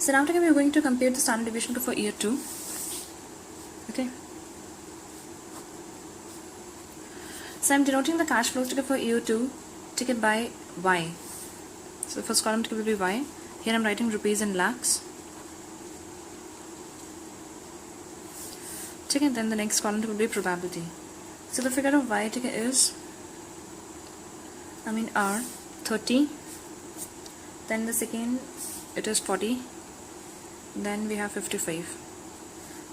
So now we are going to compute the standard deviation for year 2. Okay. So I'm denoting the cash flows for year 2 taken by Y. So the first column will be Y. Here I'm writing rupees in lakhs. And then the next column will be probability. So the figure of Y is R 30. Then the second it is 40. Then we have 55.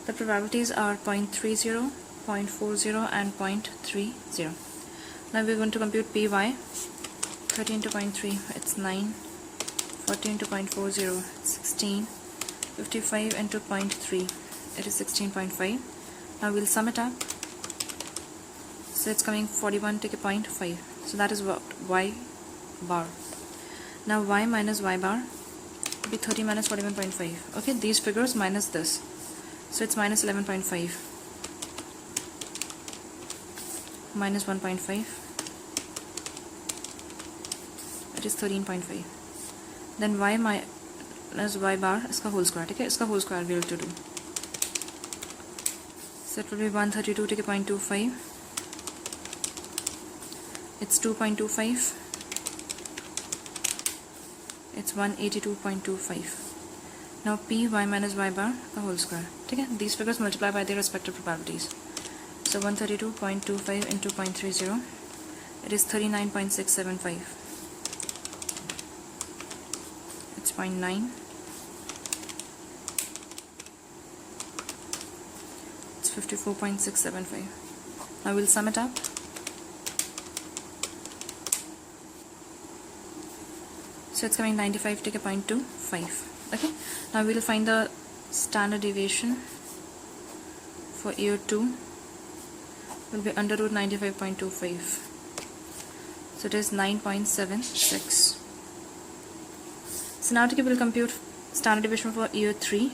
The probabilities are 0.30, 0.40 and 0.30. Now we're going to compute PY. 30 into 0.3 it's 9. 40 into 0.40 it's 16. 55 into 0.3 it is 16.5. Now we'll sum it up. So it's coming 41 to 0.5. So that is what Y bar. Now Y minus Y bar will be 30 minus 41.5. Okay, these figures minus this. So it's minus 11.5. Minus 1.5. It is 13.5. Then Y minus Y bar iska whole square. Okay, iska whole square we have to do. So it will be 132 to 0.25. It's 2.25. It's 182.25. Now P Y minus Y bar the whole square. Okay? These figures multiply by their respective probabilities. So 132.25 into 0.30. It is 39.675. It's 0.9. 54.675. Now we'll sum it up. So it's coming 95 to 0.25. Okay. Now we'll find the standard deviation for year 2 will be under root 95.25. So it is 9.76. So now we'll compute standard deviation for year 3.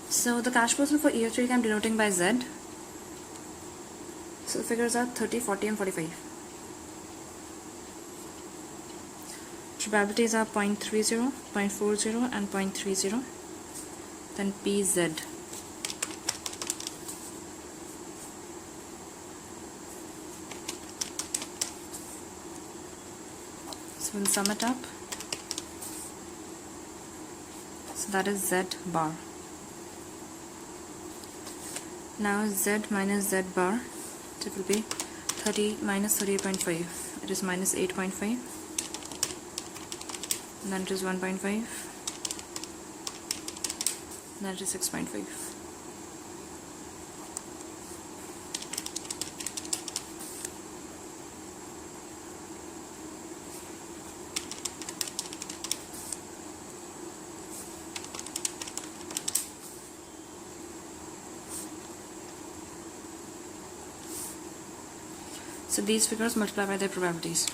So the cash flows for year 3 I'm denoting by Z. So the figures are 30, 40 and 45. Probabilities are 0.30, 0.40 and 0.30. Then PZ. So we'll sum it up. So that is Z bar. Now Z minus Z bar, it will be 30 minus 38.5. It is minus 8.5. Then it is 1.5. Then it is 6.5. So these figures multiply by their probabilities.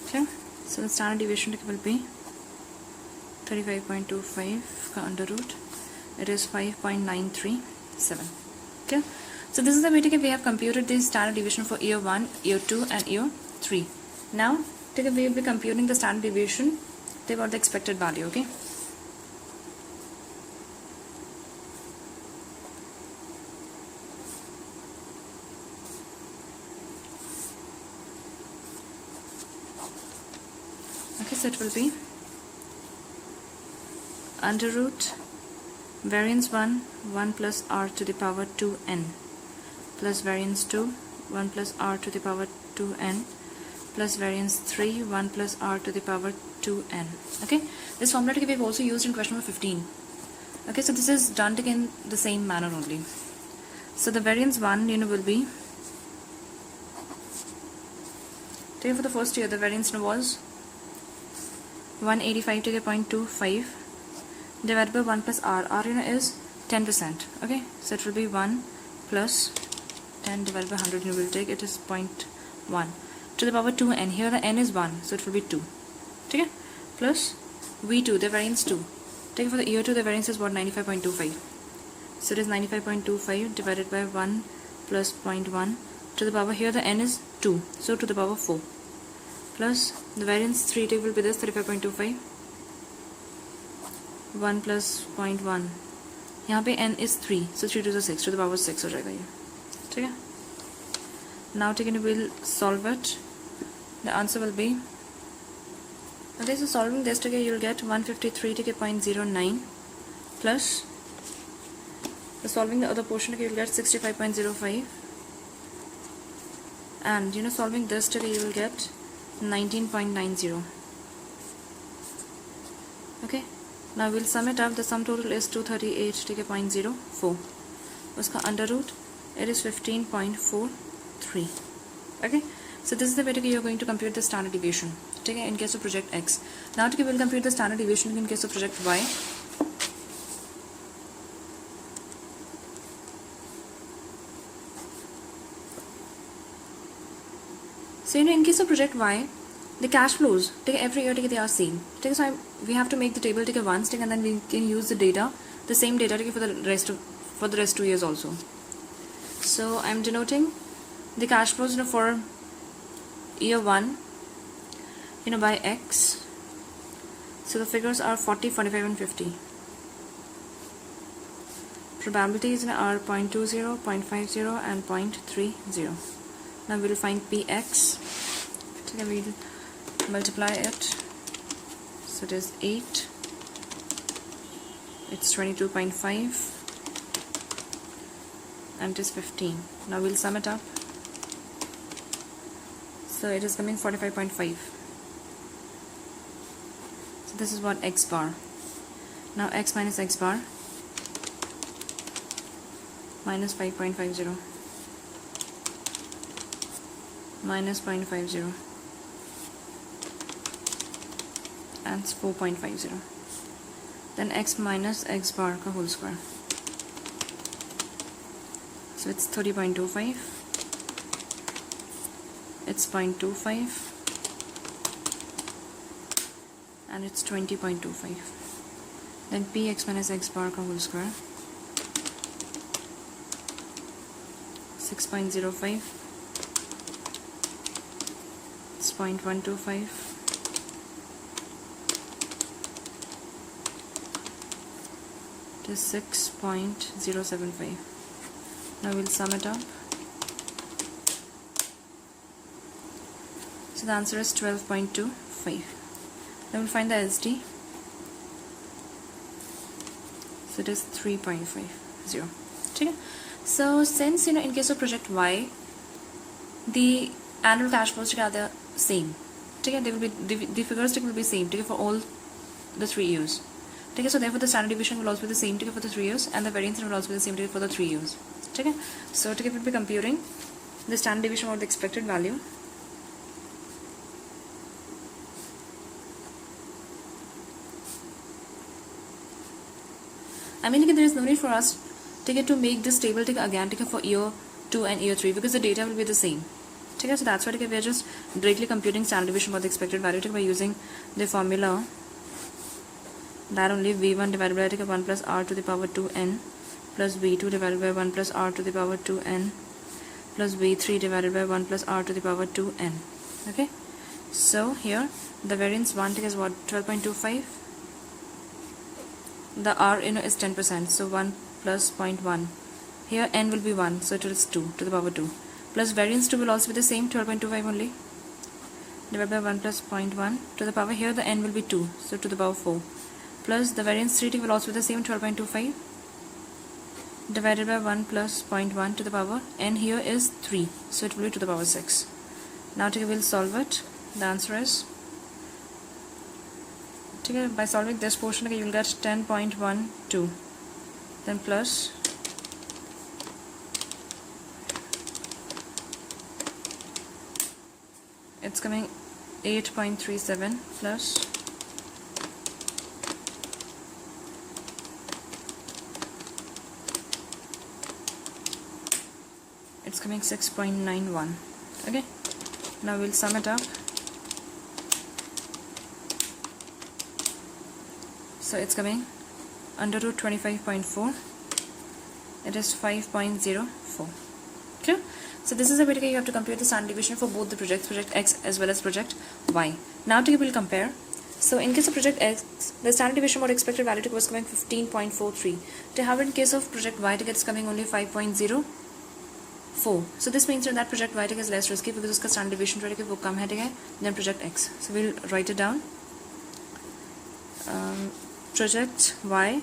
Okay, so the standard deviation will be 35.25 under root. It is 5.937. Okay, so this is the way we have computed the standard deviation for year 1, year 2 and year 3. Now we will be computing the standard deviation about the expected value. Okay, so it will be under root variance 1 plus r to the power 2n plus variance 2 1 plus r to the power 2n plus variance 3 1 plus r to the power 2n. Okay, this formula we have also used in question number 15. Okay, so this is done in the same manner only. So the variance 1 will be, for the first year the variance was 185 to the 0.25 divided by 1 plus r. R is 10%. Okay, so it will be 1 plus 10 divided by 100. You will take it is 0.1 1 to the power 2n. Here the n is 1, so it will be 2. Okay? Plus v2, the variance 2. Take for the year 2, the variance is what? 95.25. So it is 95.25 divided by 1 plus 0.1 to the power, here the n is 2, so to the power 4. Plus the variance 3 take will be this, 35.25. 1 plus 0.1. यहाँ पे n is 3, so 3 to the 6 to the power 6 हो जाएगा ये. ठीक है? Now again we'll solve it. The answer will be, okay, so solving this together you'll get 153.09 plus, so solving the other portion together you'll get 65.05, and solving this together you will get 19.90. Okay, now we'll sum it up. The sum total is 238.04. Uska under root, it is 15.43. Okay, so this is the way you're going to compute the standard deviation. Okay, in case of project X. Now we'll compute the standard deviation in case of project Y. So in case of project Y, the cash flows every year they are same. So we have to make the table once, and then we can use the data, the same data for the rest 2 years also. So I'm denoting the cash flows for year 1 by X. So the figures are 40, 45 and 50. Probabilities are 0.20, 0.50 and 0.30. Now we will find Px. We will multiply it. So it is 8. It's 22.5 and it is 15. Now we'll sum it up. So it is coming 45.5. So this is what X bar. Now X minus X bar minus 5.50 minus 0.50 and 4.50. Then X minus X bar ka whole square. So it's 30.25. It's 0.25 and it's 20.25. Then Px minus X bar ka whole square, 6.05. It's 0.125. It is 6.075. Now we'll sum it up. So the answer is 12.25. Then we'll find the SD. So it is 3.50. Okay? So since in case of project Y, the annual cash flows are the same. Okay? They will be the figures will be same for all the 3 years. Okay? So therefore the standard deviation will also be the same for the 3 years, and the variance will also be the same for the 3 years. Okay? So we will be comparing the standard deviation or the expected value. I mean, there is no need for us to make this table again for year 2 and year 3 because the data will be the same. So that's why we are just directly computing standard deviation for the expected value by using the formula that only v1 divided by 1 plus r to the power 2n plus v2 divided by 1 plus r to the power 2n plus v3 divided by 1 plus r to the power 2n. Okay, so here the variance 1 is what? 12.25. The r is 10%, so 1 plus 0.1. Here n will be 1, so it is 2 to the power 2. Plus variance 2 will also be the same, 12.25 only. Divided by 1 plus 0.1 to the power, here the n will be 2, so to the power 4. Plus the variance 3t will also be the same, 12.25. Divided by 1 plus 0.1 to the power, n here is 3, so it will be to the power 6. Now we will solve it. The answer is, by solving this portion you will get 10.12. Then plus it's coming 8.37 plus it's coming 6.91. Okay, Now we'll sum it up. So it's coming under root 25.4. It is 5.04. Clear? So this is the way you have to compute the standard deviation for both the project X as well as project Y. Now we will compare. So in case of project X, the standard deviation for expected value was coming 15.43. To have in case of project Y, it's coming only 5.04. So this means that project Y is less risky because its standard deviation will come than project X. So we'll write it down. Project Y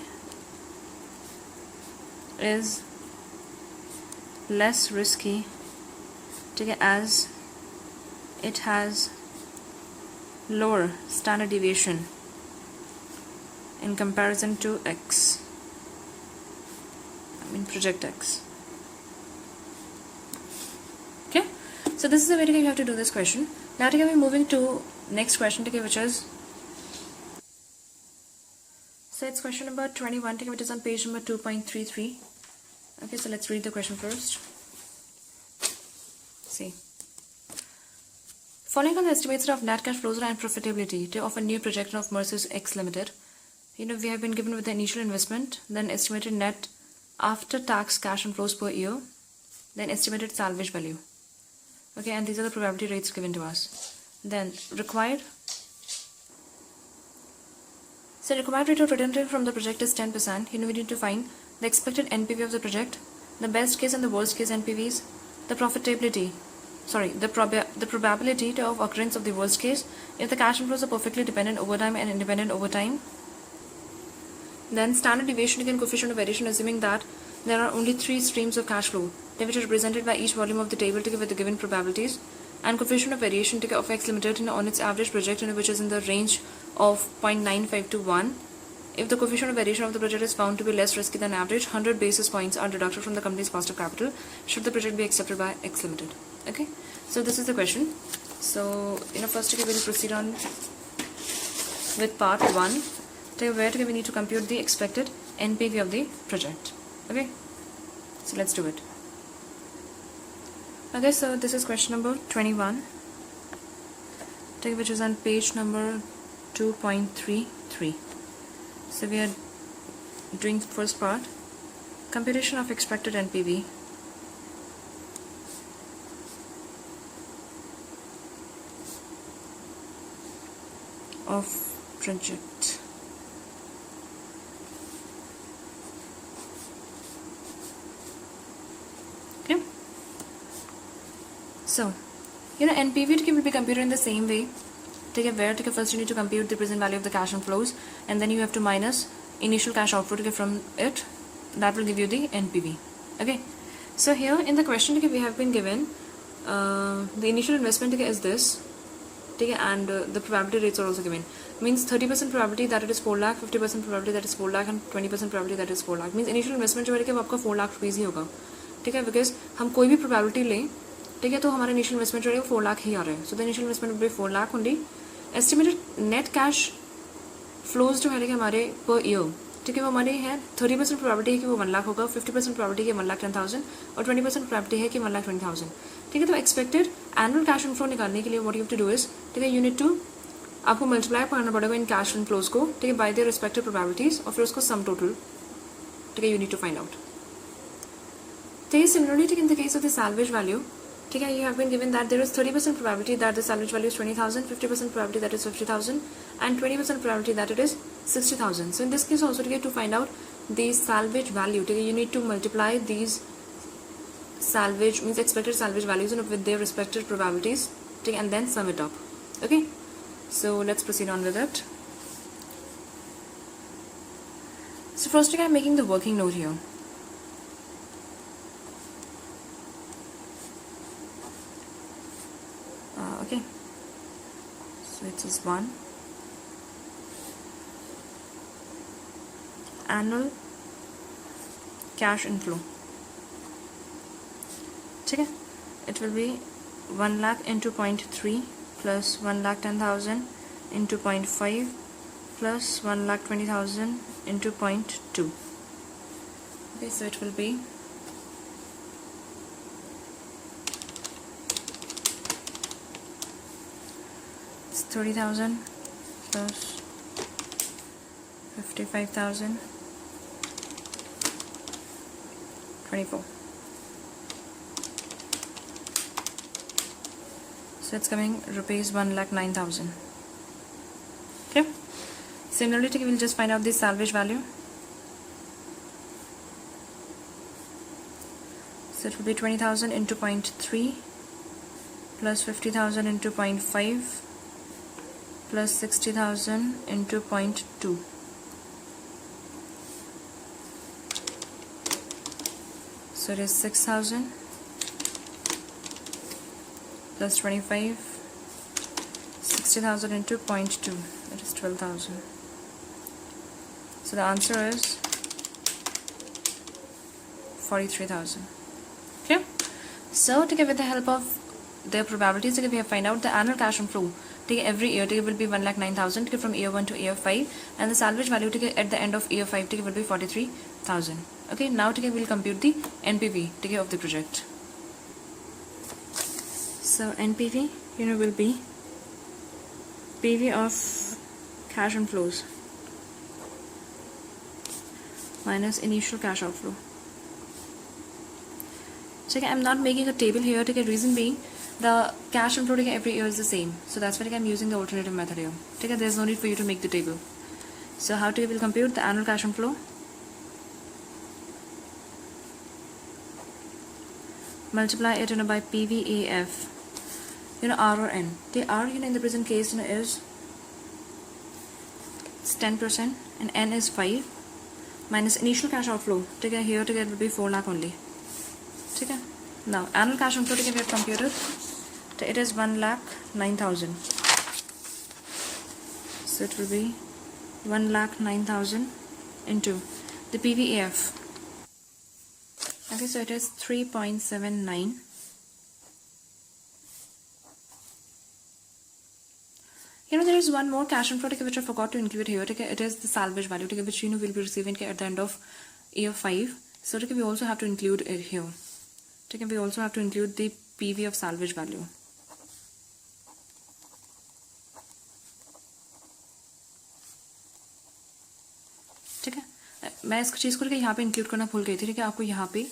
is less risky as it has lower standard deviation in comparison to X. Project X. Okay, so this is the way you have to do this question. Now we're moving to next question, which is, so it's question number 21, which is on page number 2.33. Okay, so let's read the question first. See. Following on the estimates of net cash flows and profitability of a new project of Mercers X Limited, we have been given with the initial investment, then estimated net after tax cash inflows per year, then estimated salvage value. Okay, and these are the probability rates given to us. Then required. So required rate of return from the project is 10%. We need to find the expected NPV of the project, the best case and the worst case NPVs, the profitability. The probability of occurrence of the worst case if the cash inflows are perfectly dependent over time and independent over time. Then standard deviation and coefficient of variation, assuming that there are only 3 streams of cash flow, which are represented by each volume of the table with the given probabilities, and coefficient of variation of X Limited on its average project, which is in the range of 0.95 to 1. If the coefficient of variation of the project is found to be less risky than average, 100 basis points are deducted from the company's cost of capital should the project be accepted by X Limited. Okay, so this is the question. So first we will proceed on with part 1, where we need to compute the expected NPV of the project. Okay, so let's do it. Okay, so this is question number 21, which is on page number 2.33. So we are doing the first part, computation of expected NPV of project. Okay, so NPV will be computed in the same way. Where first you need to compute the present value of the cash inflows, and then you have to minus initial cash outflow from it. That will give you the NPV. Okay, so here in the question we have been given the initial investment is this, and the probability rates are also given. Means 30% probability that it is 4 lakh, 50% probability that is 4 lakh, and 20% probability that is 4 lakh. Means initial investment जो है वो आपका 4 lakh rupees ही होगा. ठीक है, because हम कोई भी probability लें, ठीक है, तो हमारा initial investment जो है वो 4 लाख ही आ रहा है. So the initial investment will be 4 lakh only. Estimated net cash flows जो है हमारे per year, ठीक है, वो हमारे हैं 30% probability है कि वो 1 लाख होगा, 50% probability है 1,10,000 और 20% probability है कि 1,20,000. ठीक है, तो expected annual cash inflow निकालने के लिए what you have to do is, ठीक है, you need to आपको मल्टीप्लाई करना पड़ेगा इन कैश इनफ्लोज को, ठीक है, बाय देयर रिस्पेक्टिव प्रोबेबिलिटीज और फिर उसको सम टोटल, ठीक है, you need to find out. ठीक है, सिमिलरली ठीक in the case of the salvage value, ठीक है, you have been given that there is 30% probability that the salvage value is 20,000, 50% probability that is 50,000 and 20% probability that it is 60,000. So in this case also ठीक है, to find out the salvage value, ठीक है, you need to multiply these salvage means expected salvage values with their respective probabilities, and then sum it up. Okay, so let's proceed on with it. So first I'm making the working note here. Okay, so it is 1 annual cash inflow. Okay, it will be 1 lakh into 0.3 plus 1,10,000 into 0.5 plus 1,20,000 into 0.2. Okay, so it will be 1 30,000 plus 55,000, 24. So it's coming rupees 1,09,000. Okay. Similarly, we'll just find out the salvage value. So it will be 20,000 into 0.3 plus 50,000 into 0.5 plus 60,000 into 0.2. So it is 6,000 plus 25, 60,000 into 0.2, it is 12,000. So the answer is 43,000. Okay. So with the help of their probabilities, we have find out the annual cash inflow every year will be 1,09,000 from year 1 to year 5, and the salvage value at the end of year 5 will be 43,000. Okay, now we'll compute the NPV of the project. So NPV will be PV of cash inflows minus initial cash outflow. I'm not making a table here. Reason being, the cash inflow every year is the same, so that's why I'm using the alternative method here. There's no need for you to make the table. So how will compute the annual cash inflow? Multiply it by PVAF, R or N. The R in the present case is it's 10% and N is 5 minus initial cash outflow. Here it will be 4 lakh only. Now annual cash inflow we have computed. It is 1,09,000. So it will be 1,09,000 into the PVAF. Okay, so it is 3.79. There is one more cash inflow which I forgot to include here. It is the salvage value which will be receiving at the end of year 5. So we also have to include it here. We also have to include the PV of salvage value. मैं इस चीज़ को यहाँ पे include करना भूल गई थी. आपको यहाँ पे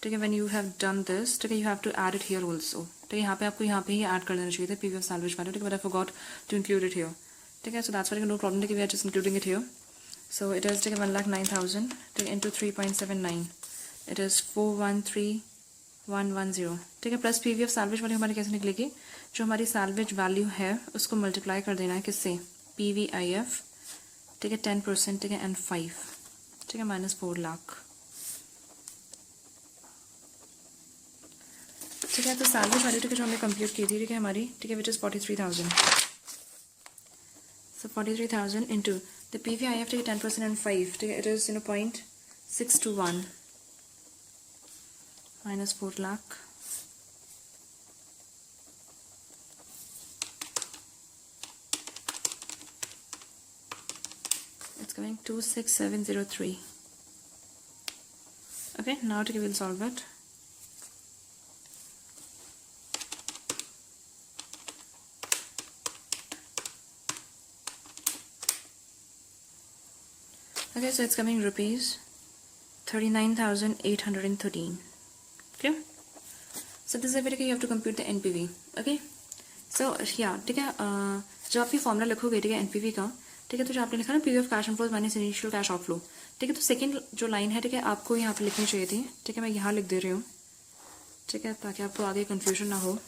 when you have done this, you have to add it here also. यहाँ पे आपको यहाँ पे ही add कर देना चाहिए था PV of salvage value. But I forgot to include it here. So that's why no problem. We are just including it here. So it is 1,09,000 into 3.79. It is 413,110. Plus PV of salvage value हमारी कैसे निकलेगी? जो हमारी salvage value है उसको multiply कर देना है किससे? PVIF 10% and 5 minus 4 lakh. तो salvage value जो हमने compute की थी हमारी which is 43,000. So 43,000 into the PVIF 10% and 5 it is 0.621 minus 4 lakh. It's coming 26703. Okay, now we will solve it. Okay, so it's coming rupees 39,813. Okay, so this is where you have to compute the NPV. Okay, so yeah, जब आप ये formula लिखोगे NPV का तो जो आपने लिखा ना PV of cash inflow minus initial cash outflow. तो सेकंड जो लाइन है आपको यहाँ पे लिखनी चाहिए थी. मैं यहाँ लिख दे रही हूँ. ताकि आपको आगे कंफ्यूजन ना हो.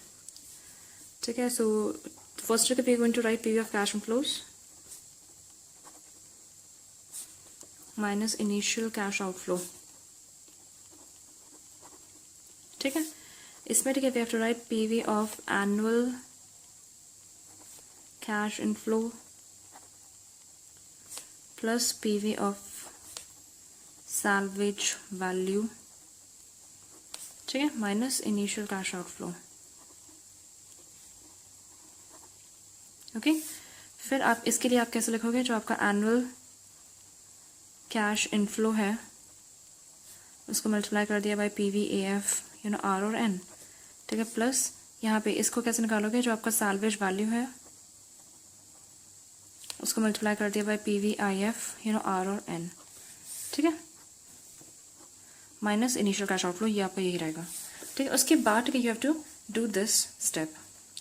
So first we are going to write PV of cash inflows minus initial cash outflow. इसमें we have to write PV of annual cash inflow plus PV of salvage value minus initial cash outflow. Okay, फिर आप इसके लिए आप कैसे लिखोगे? जो आपका एनुअल कैश इनफ्लो है उसको मल्टीप्लाई कर दिया बाय PVAF R और N. प्लस यहाँ पे इसको कैसे निकालोगे? जो आपका salvage value है उसको मल्टीप्लाई कर दिया बाय PVIF, R और N, ठीक है, माइनस इनिशियल कैश आउटफ्लो, ये आपका यही रहेगा, ठीक है। उसके बाद ठीक है, you have to do this step,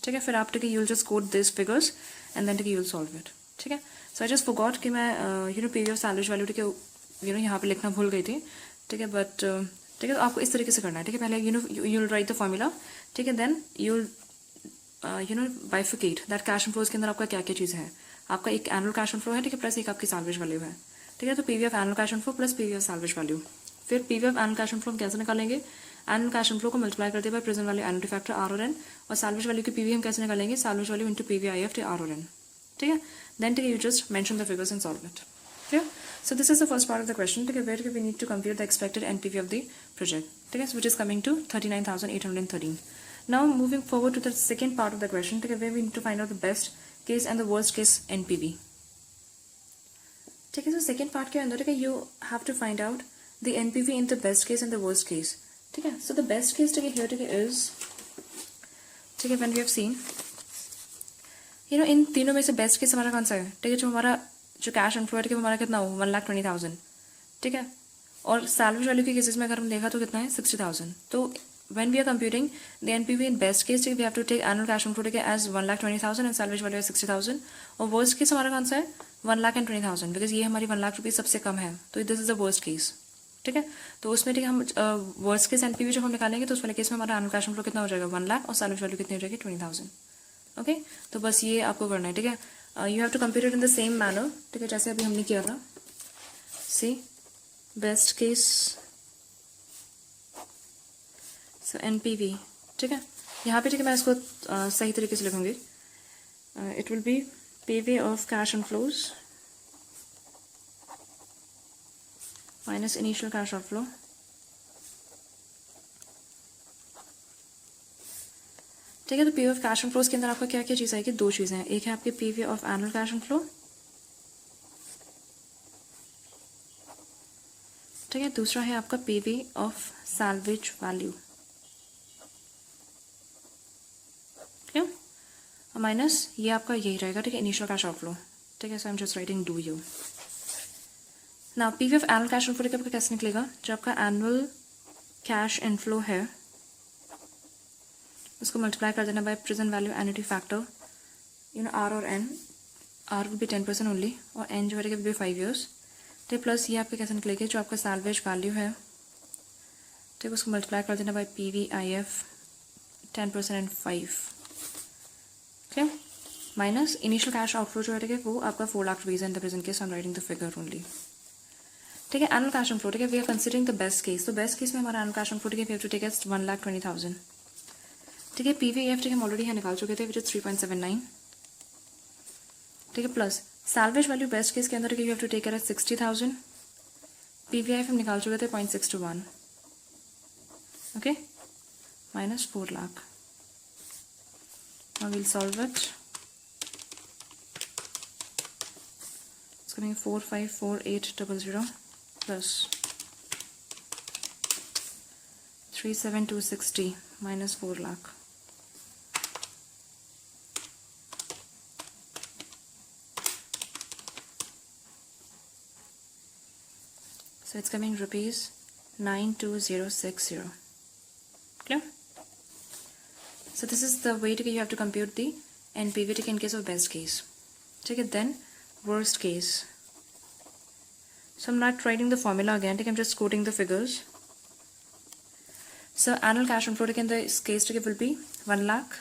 ठीक है। फिर आप ठीक है, you will just code this figures and then ठीक है, यू विल सॉल्व इट, ठीक है। सो आई जस्ट फॉरगॉट कि मैं पीवी ऑफ सैलरी वैल्यू ठीक है, यहाँ पे लिखना भूल गई थी, ठीक है। बट ठीक है, तो आपको इस तरीके से करना है, ठीक है। पहले you will write the formula, ठीक है, then you will bifurcate that cash inflows के अंदर आपका क्या क्या चीज़ है। आपका एक एनुअल कैश एंड फ्लो है, ठीक है, प्लस एक आपकी सैलरी वैल्यू है, ठीक है। तो PV of annual cash inflow plus PV of salvage value. फिर PV of annual cash inflow हम कैसे निकालेंगे, एनुअल कैश एंड फ्लो को मल्टीप्लाई करते हैं present value annual factor R और एन, और सैलरी वैल्यू की पीवी हम कैसे निकालेंगे, salvage value into PVIF R और एन, ठीक है। देन ठीक है, you just mention the figures and solve it, clear? So this is the first part of the question, ठीक है, where we need to compute the expected NPV of the project, ठीक है, which is coming to 39,813. Now moving forward to the second part of the question, ठीक है, where we need to find out the best case and the worst case NPV, ठीक है। So second part के अंदर ठीक है, you have to find out the NPV in the best case and the worst case, ठीक है। So the best case ठीक है here ठीक है is, ठीक है, when we have seen इन तीनों में से बेस्ट केस हमारा कौन सा है, ठीक है, जो हमारा जो कैश इनफ्लो है हमारा कितना हो 1,20,000, ठीक है। और सैलरी वैल्यू के केसेस में अगर हम देखा तो कितना है 60,000। तो when we are computing the NPV in best case we have to take annual cash inflow as 1,20,000 and salary value 60,000, और वर्स्ट केस हमारा कौन सा है 1,20,000, बिकॉज ये हमारी 1,00,000 रुपीज़ सबसे कम है, तो this is the worst case, ठीक है। तो उसमें ठीक है, हम वर्स्ट केस एनपीवी जब हम निकालेंगे तो उस वाले केस में हमारा एनुअल कैश इनफ्लो कितना हो जाएगा 1,00,000 और सैलरी वैल्यू कितनी हो जाएगी 20,000, ओके। तो बस ये आपको करना है, ठीक है। You have to compute it in the same manner, ठीक है, जैसे अभी हमने किया था। See best case so NPV, ठीक है, यहाँ पे ठीक है मैं इसको सही तरीके से लिखूंगी। It will be PV of cash inflows minus initial cash outflow, ठीक है। तो PV of cash inflows के अंदर आपका क्या क्या चीज़ आएगी, दो चीज़ें हैं, एक है आपकी PV of annual cash and flow, ठीक है, दूसरा है आपका पीवी ऑफ सैल्वेज वैल्यू, ठीक है, माइनस ये आपका यही रहेगा, ठीक है, इनिशियल कैश आउटफ्लो, ठीक है। So I am just writing do you now PV of annual cash inflow आपका कैसे निकलेगा, जो आपका एनुअल कैश इनफ्लो है उसको मल्टीप्लाई कर देना by present value annuity factor R और N, R will be 10% only और एन जो है विल बी 5 years, ठीक, प्लस ये आपके कैसे निकलेगा, जो आपका सैलवेज वैल्यू है ठीक, उसको मल्टीप्लाई कर देना बाय PVIF 10% एंड 5, ठीक, माइनस इनिशियल कैश आउटफ्लो जो है वो आपका 4 lakh rupees in the present case, I am writing the figure only, ठीक है। एनुअल कैश इनफ्लो, ठीक है, we are considering the best case, तो बेस्ट केस में हमारा एनुअल कैश इनफ्लो ठीक है, we have to take as 1,20,000, ठीक है। PVIF ठीक है हम ऑलरेडी यहाँ निकाल चुके थे विच इज 3.79, ठीक है, plus salvage value best case के अंदर you have to take as 60,000, PVIF हम निकाल चुके थे 0.621, okay, minus 4 lakh. Now we'll solve it. It's coming 454800 plus 37260 minus 4 lakh. So it's coming rupees 92060. Clear? So this is the way you have to compute the NPV in case of best case. Take it then worst case. So I'm not writing the formula again. I'm just quoting the figures. So annual cash inflow in this case will be 1 lakh.